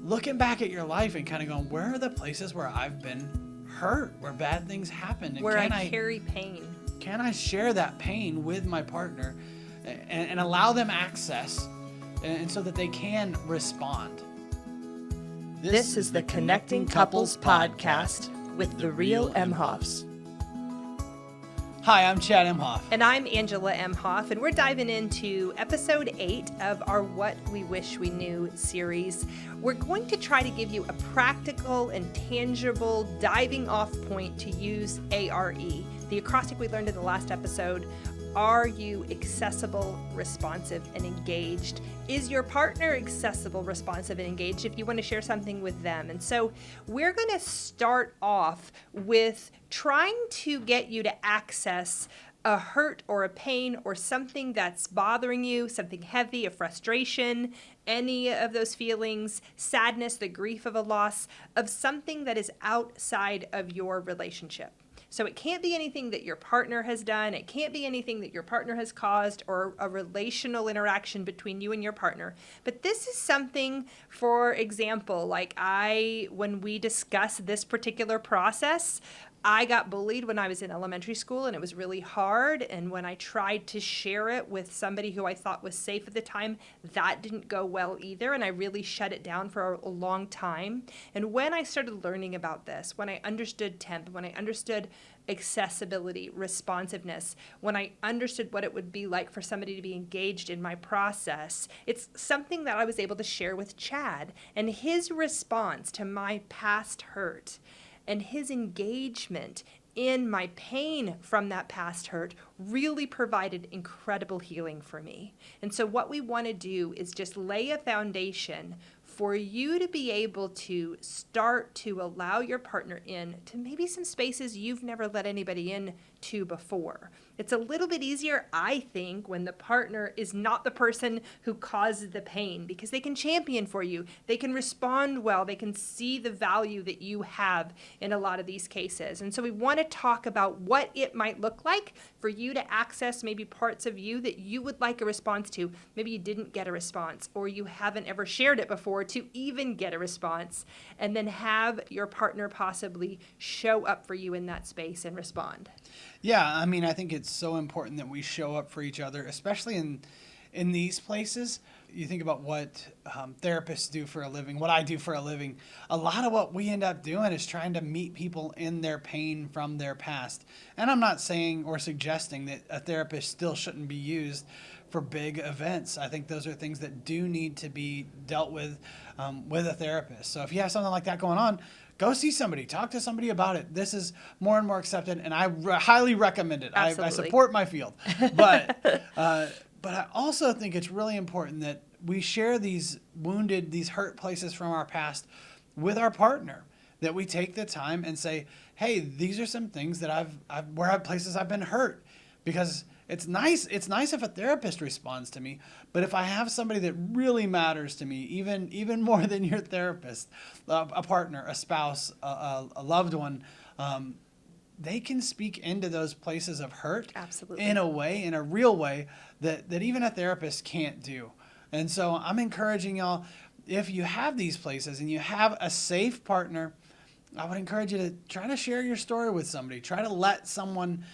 looking back at your life and kind of going, where are the places where I've been hurt, where bad things happen? And where I carry pain. Can I share that pain with my partner and allow them access and so that they can respond? This is the Connecting Couples Podcast with the Real Emhoffs. Hi, I'm Chad Emhoff. And I'm Angela Emhoff, and we're diving into episode 8 of our What We Wish We Knew series. We're going to try to give you a practical and tangible diving off point to use ARE. The acrostic we learned in the last episode. Are you accessible, responsive, and engaged? Is your partner accessible, responsive, and engaged if you want to share something with them? And so we're going to start off with trying to get you to access a hurt or a pain or something that's bothering you, something heavy, a frustration, any of those feelings, sadness, the grief of a loss, of something that is outside of your relationship. So it can't be anything that your partner has done. It can't be anything that your partner has caused or a relational interaction between you and your partner. But this is something, for example, like when we discuss this particular process, I got bullied when I was in elementary school, and it was really hard. And when I tried to share it with somebody who I thought was safe at the time, that didn't go well either. And I really shut it down for a long time. And when I started learning about this, when I understood TEMP, when I understood accessibility, responsiveness, when I understood what it would be like for somebody to be engaged in my process, it's something that I was able to share with Chad. And his response to my past hurt and his engagement in my pain from that past hurt really provided incredible healing for me. And so what we want to do is just lay a foundation for you to be able to start to allow your partner in to maybe some spaces you've never let anybody in to before. It's a little bit easier, I think, when the partner is not the person who caused the pain, because they can champion for you. They can respond well. They can see the value that you have in a lot of these cases. And so we want to talk about what it might look like for you to access maybe parts of you that you would like a response to. Maybe you didn't get a response, or you haven't ever shared it before to even get a response, and then have your partner possibly show up for you in that space and respond. Yeah, I mean, I think it's so important that we show up for each other, especially in these places. You think about what therapists do for a living, what I do for a living. A lot of what we end up doing is trying to meet people in their pain from their past. And I'm not saying or suggesting that a therapist still shouldn't be used for big events. I think those are things that do need to be dealt with a therapist. So if you have something like that going on, go see somebody. Talk to somebody about it. This is more and more accepted, and I highly recommend it. I support my field. But I also think it's really important that we share these hurt places from our past with our partner, that we take the time and say, hey, these are some things that places I've been hurt. Because it's nice if a therapist responds to me, but if I have somebody that really matters to me, even more than your therapist, a partner, a spouse, a loved one, they can speak into those places of hurt. Absolutely. In a real way that even a therapist can't do. And so I'm encouraging y'all, if you have these places and you have a safe partner, I would encourage you to try to share your story with somebody. Try to let someone,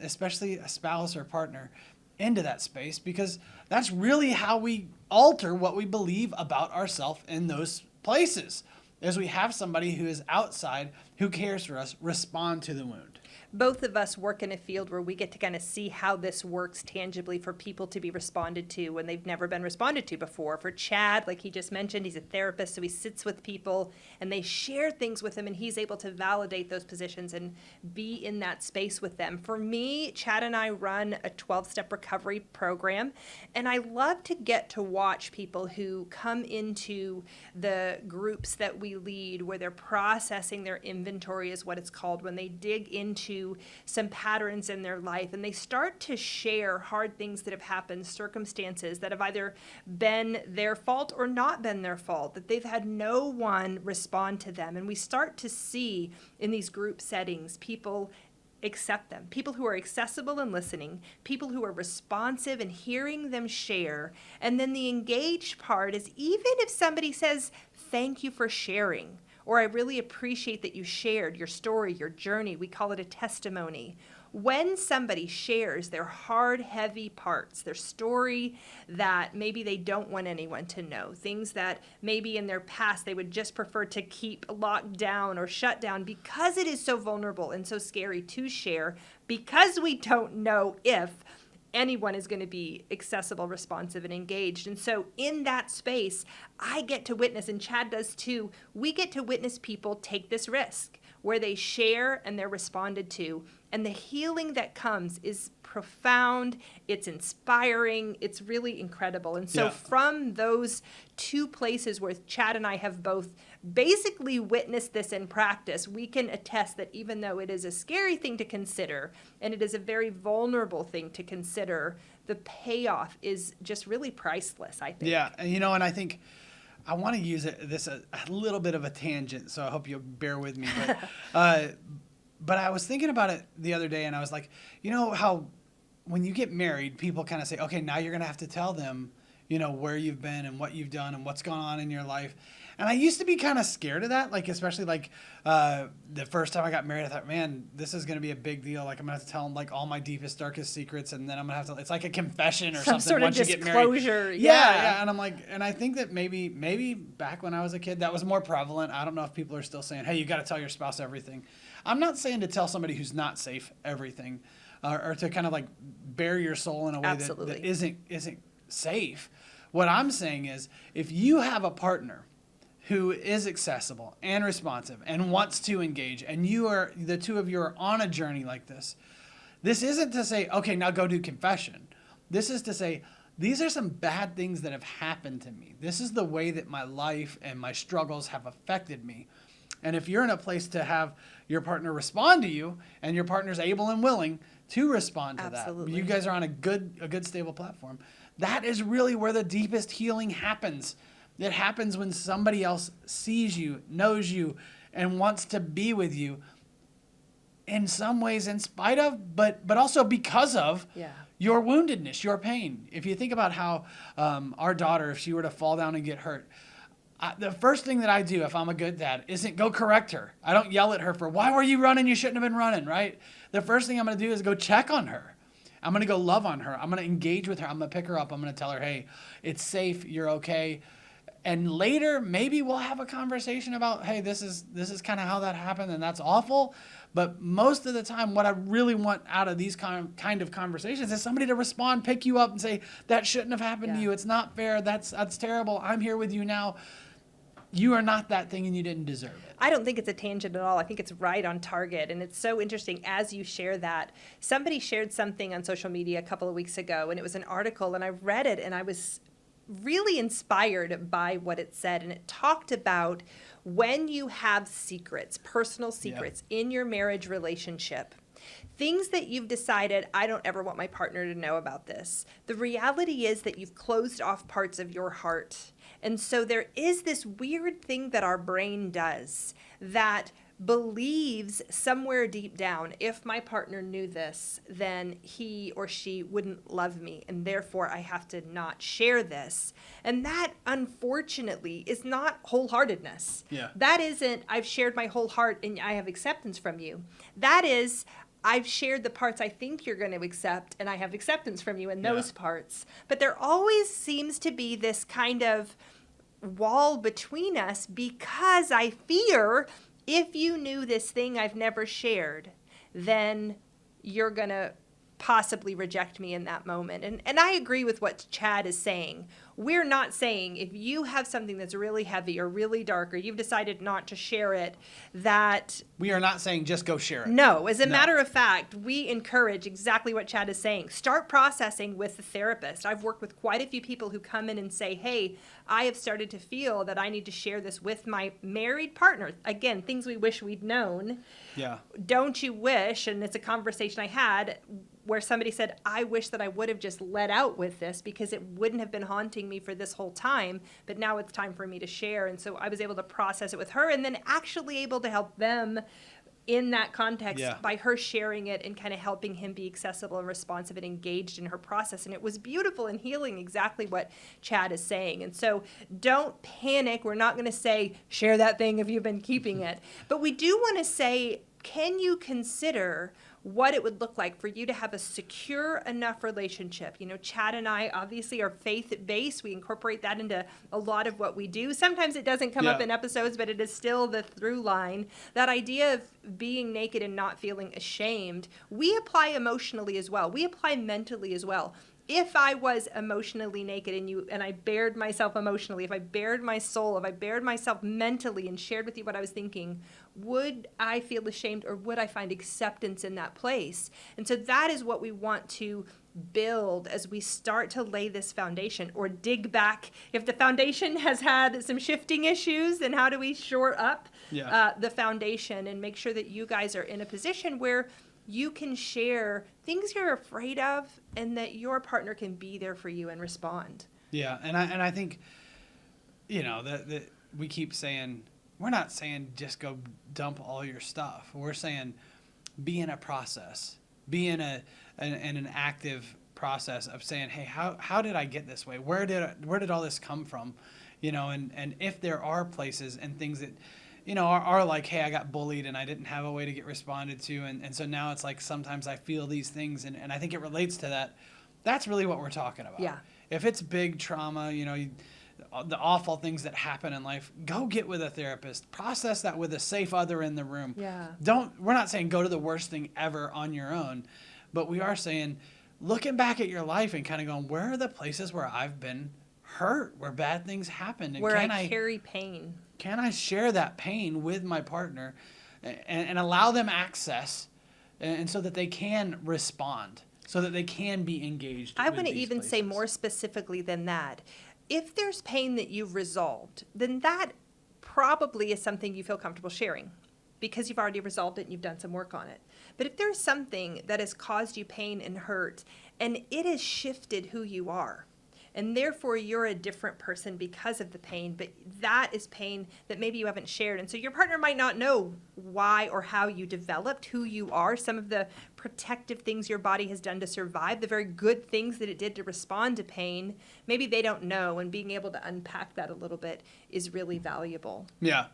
especially a spouse or partner, into that space, because that's really how we alter what we believe about ourselves in those places, as we have somebody who is outside, who cares for us, respond to the wound. Both of us work in a field where we get to kind of see how this works tangibly for people to be responded to when they've never been responded to before. For Chad, like he just mentioned, he's a therapist, so he sits with people and they share things with him, and he's able to validate those positions and be in that space with them. For me, Chad and I run a 12-step recovery program, and I love to get to watch people who come into the groups that we lead, where they're processing their inventory, is what it's called, when they dig into some patterns in their life and they start to share hard things that have happened, circumstances that have either been their fault or not been their fault, that they've had no one respond to them. And we start to see in these group settings people accept them, people who are accessible and listening, people who are responsive and hearing them share. And then the engaged part is, even if somebody says, thank you for sharing. Or I really appreciate that you shared your story, your journey. We call it a testimony. When somebody shares their hard, heavy parts, their story that maybe they don't want anyone to know, things that maybe in their past they would just prefer to keep locked down or shut down because it is so vulnerable and so scary to share, because we don't know if anyone is going to be accessible, responsive, and engaged. And so in that space, I get to witness, and Chad does too, we get to witness people take this risk where they share and they're responded to. And the healing that comes is profound, it's inspiring, it's really incredible. And so from those two places where Chad and I have both basically witnessed this in practice, we can attest that even though it is a scary thing to consider, and it is a very vulnerable thing to consider, the payoff is just really priceless, I think. Yeah, and and I think I want to use this a little bit of a tangent, so I hope you'll bear with me. But I was thinking about it the other day, and I was like, how when you get married, people kind of say, okay, now you're going to have to tell them, where you've been and what you've done and what's gone on in your life. And I used to be kind of scared of that, especially the first time I got married, I thought, man, this is going to be a big deal. Like, I'm going to have to tell them all my deepest, darkest secrets, and then I'm going to have to, it's like a confession or Some something sort of once you get disclosure. married. Yeah. And I'm like, and I think that maybe back when I was a kid, that was more prevalent. I don't know if people are still saying, hey, you got to tell your spouse everything. I'm not saying to tell somebody who's not safe everything, or to kind of bare your soul in a way that isn't safe. What I'm saying is, if you have a partner who is accessible and responsive and wants to engage, and the two of you are on a journey like this isn't to say, okay, now go do confession. This is to say, these are some bad things that have happened to me. This is the way that my life and my struggles have affected me. And if you're in a place to have your partner respond to you, and your partner's able and willing to respond to Absolutely. that, you guys are on a good stable platform. That is really where the deepest healing happens. It happens when somebody else sees you, knows you, and wants to be with you in some ways in spite of, but also because of your woundedness, your pain. If you think about how our daughter, if she were to fall down and get hurt, the first thing that I do if I'm a good dad isn't go correct her. I don't yell at her for, why were you running? You shouldn't have been running, right? The first thing I'm going to do is go check on her. I'm going to go love on her. I'm going to engage with her. I'm going to pick her up. I'm going to tell her, hey, it's safe. You're okay. And later, maybe we'll have a conversation about, hey, this is kind of how that happened, and that's awful. But most of the time, what I really want out of these kind of conversations is somebody to respond, pick you up, and say, that shouldn't have happened to you. It's not fair. That's terrible. I'm here with you now. You are not that thing, and you didn't deserve it. I don't think it's a tangent at all. I think it's right on target. And it's so interesting as you share that. Somebody shared something on social media a couple of weeks ago, and it was an article, and I read it, and I was really inspired by what it said. And it talked about when you have secrets, personal secrets in your marriage relationship, things that you've decided, I don't ever want my partner to know about this. The reality is that you've closed off parts of your heart. And so there is this weird thing that our brain does that believes somewhere deep down, if my partner knew this, then he or she wouldn't love me, and therefore I have to not share this. And that, unfortunately, is not wholeheartedness. Yeah. That isn't, I've shared my whole heart and I have acceptance from you. That is, I've shared the parts I think you're going to accept, and I have acceptance from you in those parts. But there always seems to be this kind of wall between us because I fear if you knew this thing I've never shared, then you're going to possibly reject me in that moment. And I agree with what Chad is saying. We're not saying if you have something that's really heavy or really dark, or you've decided not to share it, that... We are not saying just go share it. No. As a matter of fact, we encourage exactly what Chad is saying. Start processing with the therapist. I've worked with quite a few people who come in and say, hey, I have started to feel that I need to share this with my married partner. Again, things we wish we'd known. Yeah. Don't you wish, and it's a conversation I had where somebody said, I wish that I would have just let out with this because it wouldn't have been haunting me for this whole time, but now it's time for me to share. And so I was able to process it with her and then actually able to help them in that context Yeah. by her sharing it and kind of helping him be accessible and responsive and engaged in her process. And it was beautiful and healing, exactly what Chad is saying. And so don't panic. We're not going to say, share that thing if you've been keeping it. But we do want to say, can you consider what it would look like for you to have a secure enough relationship? You know, Chad and I obviously are faith-based. We incorporate that into a lot of what we do. Sometimes it doesn't come up Yeah. in episodes, but it is still the through line. That idea of being naked and not feeling ashamed, we apply emotionally as well. We apply mentally as well. If I was emotionally naked and I bared myself emotionally, if I bared my soul, if I bared myself mentally and shared with you what I was thinking, would I feel ashamed or would I find acceptance in that place? And so that is what we want to build as we start to lay this foundation or dig back. If the foundation has had some shifting issues, then how do we shore up the foundation and make sure that you guys are in a position where you can share things you're afraid of and that your partner can be there for you and respond. Yeah, and I think, you know, that we keep saying, we're not saying just go dump all your stuff. We're saying be in a process, be in an active process of saying, hey, how did I get this way? Where did all this come from? You know, and if there are places and things that, you know, are like, hey, I got bullied and I didn't have a way to get responded to. And so now it's like sometimes I feel these things. And I think it relates to that. That's really what we're talking about. Yeah. If it's big trauma, you know, the awful things that happen in life, go get with a therapist. Process that with a safe other in the room. Yeah. We're not saying go to the worst thing ever on your own. But we are saying, looking back at your life and kind of going, where are the places where I've been hurt, where bad things happened? And Where I carry pain. Can I share that pain with my partner and allow them access and so that they can respond, so that they can be engaged? I want to these even say places? more specifically than that. If there's pain that you've resolved, then that probably is something you feel comfortable sharing because you've already resolved it and you've done some work on it. But if there's something that has caused you pain and hurt and it has shifted who you are, and therefore you're a different person because of the pain, but that is pain that maybe you haven't shared. And so your partner might not know why or how you developed who you are, some of the protective things your body has done to survive, the very good things that it did to respond to pain. Maybe they don't know, and being able to unpack that a little bit is really valuable. Yeah.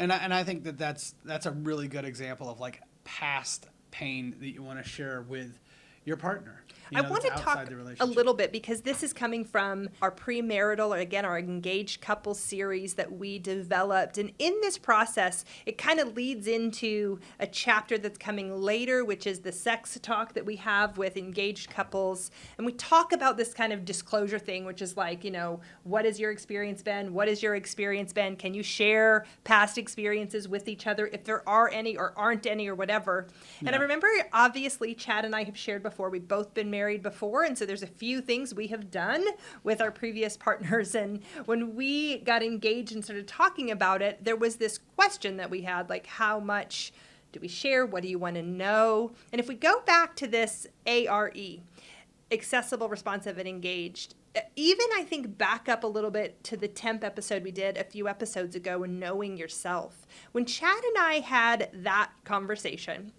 And I think that's a really good example of like past pain that you want to share with your partner. I want to talk a little bit because this is coming from our premarital, or again, our engaged couple series that we developed. And in this process, it kind of leads into a chapter that's coming later, which is the sex talk that we have with engaged couples. And we talk about this kind of disclosure thing, which is like, you know, what has your experience been? What has your experience been? Can you share past experiences with each other if there are any or aren't any or whatever? And I remember, obviously, Chad and I have shared before. We've both been married before, and so there's a few things we have done with our previous partners. And when we got engaged and started talking about it, there was this question that we had, like, how much do we share? What do you want to know? And if we go back to this ARE, accessible, responsive, and engaged, even I think back up a little bit to the 10th episode we did a few episodes ago, and knowing yourself. When Chad and I had that conversation,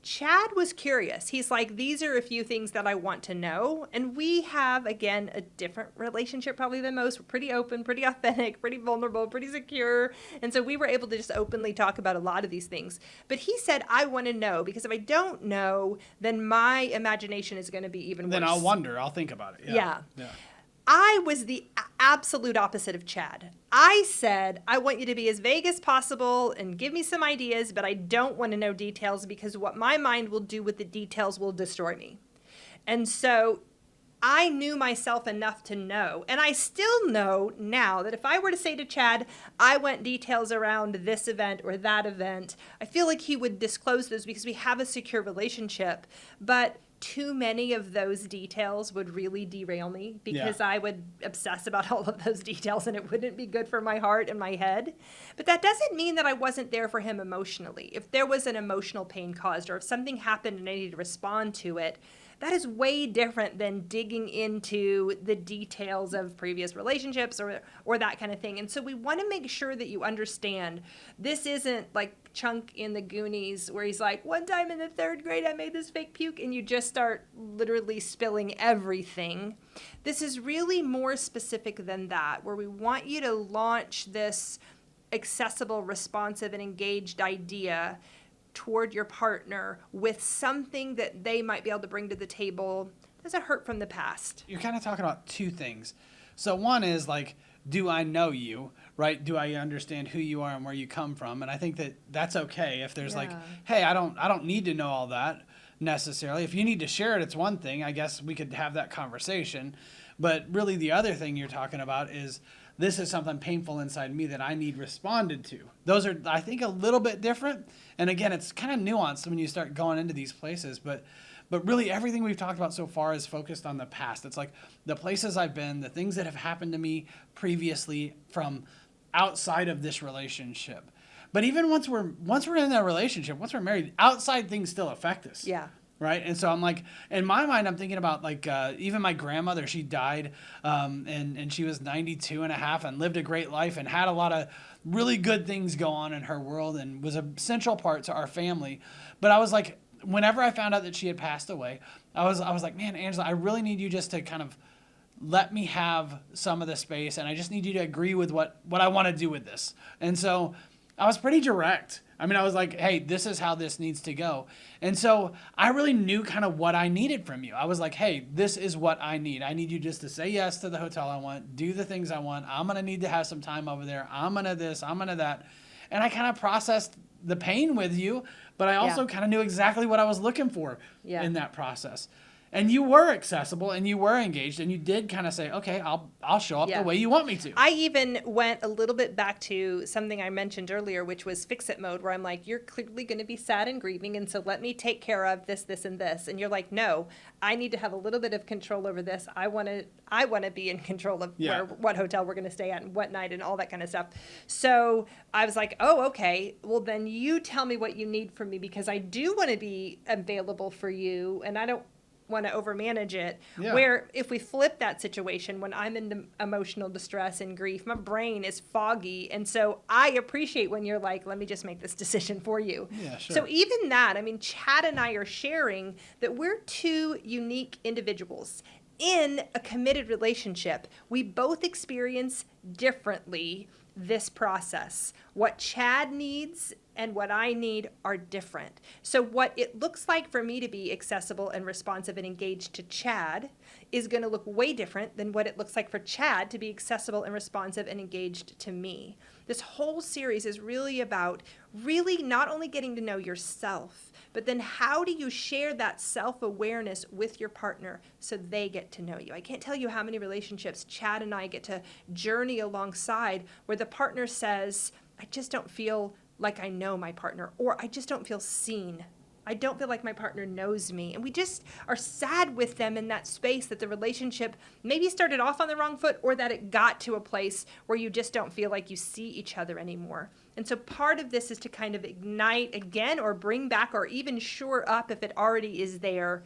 Chad was curious. He's like, these are a few things that I want to know. And we have, again, a different relationship probably than most. We're pretty open, pretty authentic, pretty vulnerable, pretty secure. And so we were able to just openly talk about a lot of these things. But he said, I want to know, because if I don't know, then my imagination is going to be even worse. Then I'll wonder. I'll think about it. Yeah. I was the absolute opposite of Chad. I said, I want you to be as vague as possible and give me some ideas, but I don't want to know details because what my mind will do with the details will destroy me. And so I knew myself enough to know, and I still know now that if I were to say to Chad, I want details around this event or that event, I feel like he would disclose those because we have a secure relationship. But too many of those details would really derail me because I would obsess about all of those details and it wouldn't be good for my heart and my head. But that doesn't mean that I wasn't there for him emotionally. If there was an emotional pain caused or if something happened and I needed to respond to it, That is way different than digging into the details of previous relationships or that kind of thing. And so we want to make sure that you understand this isn't like Chunk in the Goonies where he's like, one time in the 3rd grade I made this fake puke, and you just start literally spilling everything. This is really more specific than that, where we want you to launch this accessible, responsive, and engaged idea toward your partner with something that they might be able to bring to the table as a hurt from the past. You're kind of talking about two things. So one is like, do I know you, right? Do I understand who you are and where you come from? And I think that that's okay if there's like, hey, I don't need to know all that necessarily. If you need to share it, it's one thing. I guess we could have that conversation. But really the other thing you're talking about is this is something painful inside me that I need responded to. Those are, I think, a little bit different. And again, it's kind of nuanced when you start going into these places. But really everything we've talked about so far is focused on the past. It's like the places I've been, the things that have happened to me previously from outside of this relationship. But even once we're in that relationship, once we're married, outside things still affect us. Yeah. Right. And so I'm like, in my mind, I'm thinking about like even my grandmother, she died and she was 92 and a half and lived a great life and had a lot of really good things go on in her world and was a central part to our family. But I was like, whenever I found out that she had passed away, I was like, man, Angela, I really need you just to kind of let me have some of the space. And I just need you to agree with what I want to do with this. And so I was pretty direct. I mean, I was like, hey, this is how this needs to go. And so I really knew kind of what I needed from you. I was like, hey, this is what I need. I need you just to say yes to the hotel I want, do the things I want. I'm going to need to have some time over there. I'm going to this, I'm going to that. And I kind of processed the pain with you, but I also kind of knew exactly what I was looking for in that process. And you were accessible and you were engaged and you did kind of say, okay, I'll show up the way you want me to. I even went a little bit back to something I mentioned earlier, which was fix-it mode, where I'm like, you're clearly going to be sad and grieving, and so let me take care of this, this, and this. And you're like, no, I need to have a little bit of control over this. I want to be in control of what hotel we're going to stay at and what night and all that kind of stuff. So I was like, oh, okay, well then you tell me what you need from me, because I do want to be available for you, and I don't want to overmanage it. Where if we flip that situation, when I'm in emotional distress and grief, my brain is foggy, and so I appreciate when you're like, let me just make this decision for you. So even that, I mean, Chad and I are sharing that we're two unique individuals in a committed relationship. We both experience differently this process. What Chad needs and what I need are different. So what it looks like for me to be accessible and responsive and engaged to Chad is going to look way different than what it looks like for Chad to be accessible and responsive and engaged to me. This whole series is really about not only getting to know yourself, but then how do you share that self-awareness with your partner so they get to know you. I can't tell you how many relationships Chad and I get to journey alongside where the partner says, I just don't feel like I know my partner, or I just don't feel seen. I don't feel like my partner knows me. And we just are sad with them in that space that the relationship maybe started off on the wrong foot, or that it got to a place where you just don't feel like you see each other anymore. And so part of this is to kind of ignite again, or bring back, or even shore up if it already is there,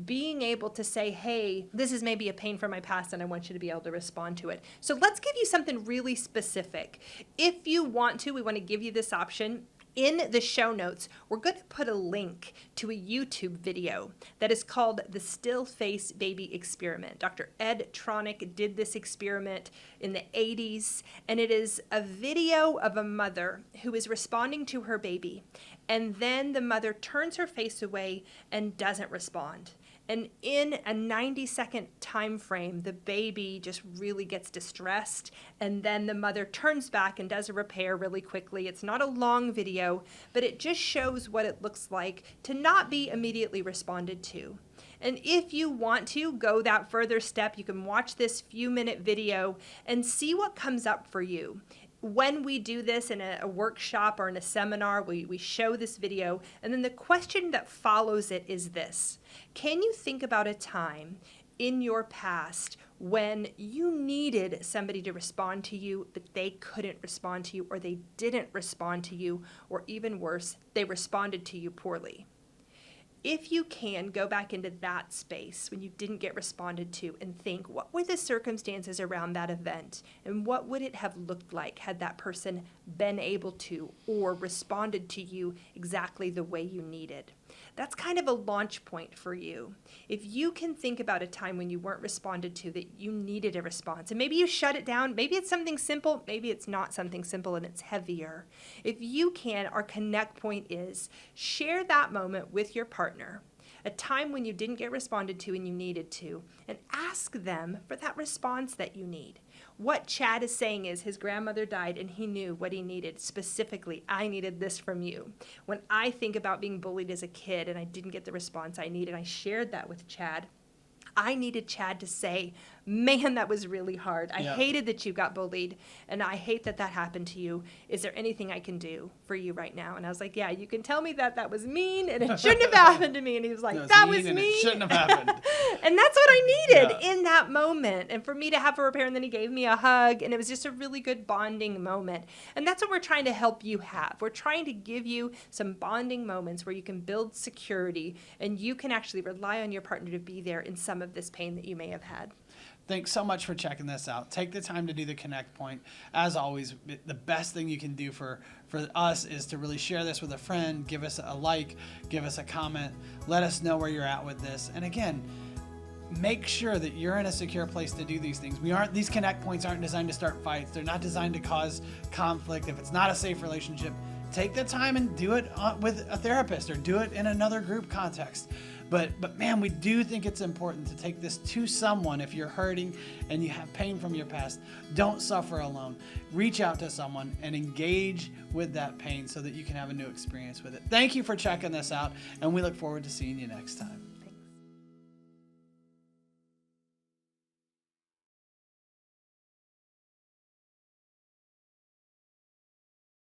being able to say, hey, this is maybe a pain from my past and I want you to be able to respond to it. So let's give you something really specific. If you want to, we want to give you this option. In the show notes, we're going to put a link to a YouTube video that is called the Still Face Baby Experiment. Dr. Ed Tronick did this experiment in the 80s, and it is a video of a mother who is responding to her baby, and then the mother turns her face away and doesn't respond. And in a 90-second time frame, the baby just really gets distressed, and then the mother turns back and does a repair really quickly. It's not a long video, but it just shows what it looks like to not be immediately responded to. And if you want to go that further step, you can watch this few-minute video and see what comes up for you. When we do this in a workshop or in a seminar, we show this video, and then the question that follows it is this. Can you think about a time in your past when you needed somebody to respond to you, but they couldn't respond to you, or they didn't respond to you, or even worse, they responded to you poorly? If you can, go back into that space when you didn't get responded to and think, what were the circumstances around that event? And what would it have looked like had that person been able to or responded to you exactly the way you needed? That's kind of a launch point for you. If you can think about a time when you weren't responded to, that you needed a response, and maybe you shut it down, maybe it's something simple, maybe it's not something simple and it's heavier. If you can, our connect point is share that moment with your partner, a time when you didn't get responded to and you needed to, and ask them for that response that you need. What Chad is saying is his grandmother died and he knew what he needed. Specifically, I needed this from you. When I think about being bullied as a kid and I didn't get the response I needed, I shared that with Chad. I needed Chad to say, man, that was really hard. I hated that you got bullied, and I hate that that happened to you. Is there anything I can do for you right now? And I was like, yeah, you can tell me that that was mean, and it shouldn't have happened to me. And he was like, that was mean. It shouldn't have happened. And that's what I needed in that moment. And for me to have a repair, and then he gave me a hug, and it was just a really good bonding moment. And that's what we're trying to help you have. We're trying to give you some bonding moments where you can build security, and you can actually rely on your partner to be there in some of this pain that you may have had. Thanks so much for checking this out. Take the time to do the connect point. As always, the best thing you can do for us is to really share this with a friend, give us a like, give us a comment, let us know where you're at with this. And again, make sure that you're in a secure place to do these things. These connect points aren't designed to start fights. They're not designed to cause conflict. If it's not a safe relationship, take the time and do it with a therapist or do it in another group context. But man, we do think it's important to take this to someone. If you're hurting and you have pain from your past, don't suffer alone. Reach out to someone and engage with that pain so that you can have a new experience with it. Thank you for checking this out, and we look forward to seeing you next time.